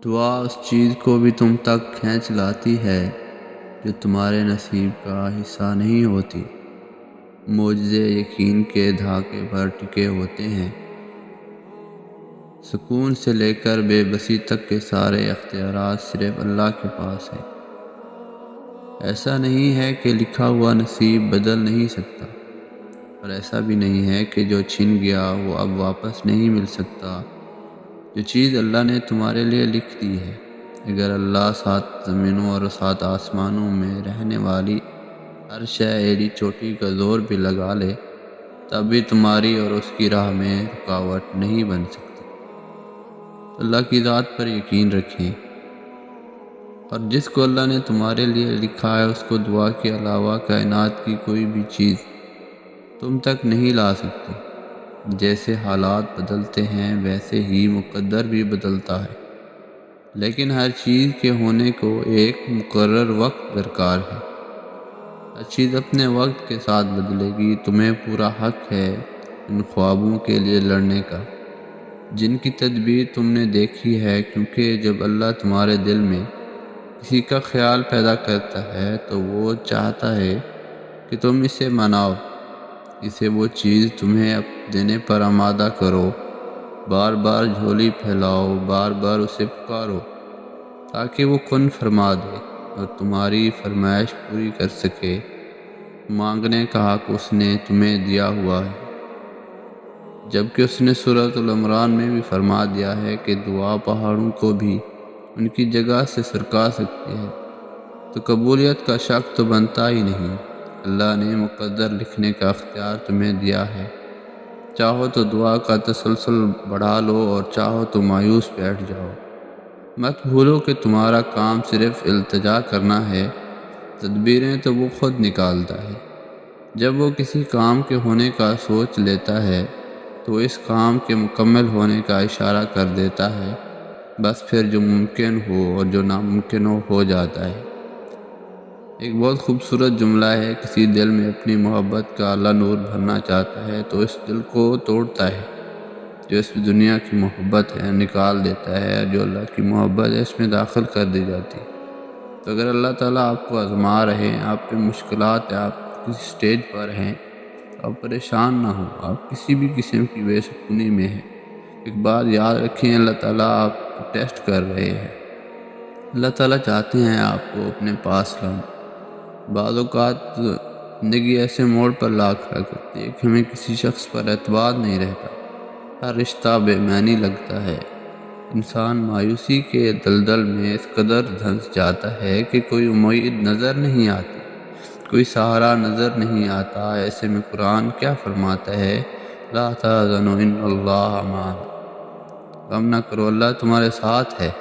دعا اس چیز کو بھی تم تک کھینچ لاتی ہے جو تمہارے نصیب کا حصہ نہیں ہوتی۔ معجزے یقین کے دھاگے پر ٹکے ہوتے ہیں۔ سکون سے لے کر بے بسی تک کے سارے اختیارات صرف اللہ کے پاس ہیں۔ ایسا نہیں ہے کہ لکھا ہوا نصیب بدل نہیں سکتا، اور ایسا بھی نہیں ہے کہ جو چھن گیا وہ اب واپس نہیں مل سکتا۔ جو چیز اللہ نے تمہارے لیے لکھ دی ہے، اگر اللہ 7 زمینوں اور 7 آسمانوں میں رہنے والی ہر شے ایڑی چوٹی کا زور بھی لگا لے، تب بھی تمہاری اور اس کی راہ میں رکاوٹ نہیں بن سکتی۔ اللہ کی ذات پر یقین رکھیں، اور جس کو اللہ نے تمہارے لیے لکھا ہے اس کو دعا کے علاوہ کائنات کی کوئی بھی چیز تم تک نہیں لا سکتی۔ جیسے حالات بدلتے ہیں ویسے ہی مقدر بھی بدلتا ہے، لیکن ہر چیز کے ہونے کو ایک مقرر وقت درکار ہے۔ ہر چیز اپنے وقت کے ساتھ بدلے گی۔ تمہیں پورا حق ہے ان خوابوں کے لیے لڑنے کا جن کی تدبیر تم نے دیکھی ہے، کیونکہ جب اللہ تمہارے دل میں کسی کا خیال پیدا کرتا ہے تو وہ چاہتا ہے کہ تم اسے مناؤ، اسے وہ چیز تمہیں دینے پر آمادہ کرو۔ بار بار جھولی پھیلاؤ، بار بار اسے پکارو تاکہ وہ کن فرما دے اور تمہاری فرمائش پوری کر سکے۔ مانگنے کا حق اس نے تمہیں دیا ہوا ہے، جبکہ اس نے سورۃ العمران میں بھی فرما دیا ہے کہ دعا پہاڑوں کو بھی ان کی جگہ سے سرکا سکتی ہے، تو قبولیت کا شک تو بنتا ہی نہیں۔ اللہ نے مقدر لکھنے کا اختیار تمہیں دیا ہے، چاہو تو دعا کا تسلسل بڑھا لو اور چاہو تو مایوس بیٹھ جاؤ۔ مت بھولو کہ تمہارا کام صرف التجا کرنا ہے، تدبیریں تو وہ خود نکالتا ہے۔ جب وہ کسی کام کے ہونے کا سوچ لیتا ہے تو اس کام کے مکمل ہونے کا اشارہ کر دیتا ہے، بس پھر جو ممکن ہو اور جو ناممکن ہو جاتا ہے۔ ایک بہت خوبصورت جملہ ہے، کسی دل میں اپنی محبت کا اللہ نور بھرنا چاہتا ہے تو اس دل کو توڑتا ہے، جو اس دنیا کی محبت ہے نکال دیتا ہے، جو اللہ کی محبت ہے اس میں داخل کر دی جاتی ہے۔ تو اگر اللہ تعالیٰ آپ کو آزما رہے ہیں، آپ پہ مشکلات ہیں، آپ کسی سٹیج پر ہیں، آپ پریشان نہ ہوں، آپ کسی بھی قسم کی بے سکونی میں ہیں، ایک بات یاد رکھیں، اللہ تعالیٰ آپ کو ٹیسٹ کر رہے ہیں۔ اللہ تعالیٰ چاہتے ہیں آپ کو اپنے پاس لائیں۔ بعض اوقات زندگی ایسے موڑ پر لا کھڑا کرتی ہے کہ ہمیں کسی شخص پر اعتماد نہیں رہتا، ہر رشتہ بے معنی لگتا ہے۔ انسان مایوسی کے دلدل میں اس قدر دھنس جاتا ہے کہ کوئی امید نظر نہیں آتی، کوئی سہارا نظر نہیں آتا۔ ایسے میں قرآن کیا فرماتا ہے؟ لا تحزنوا ان اللہ معنا، غم نہ کرو، اللہ تمہارے ساتھ ہے۔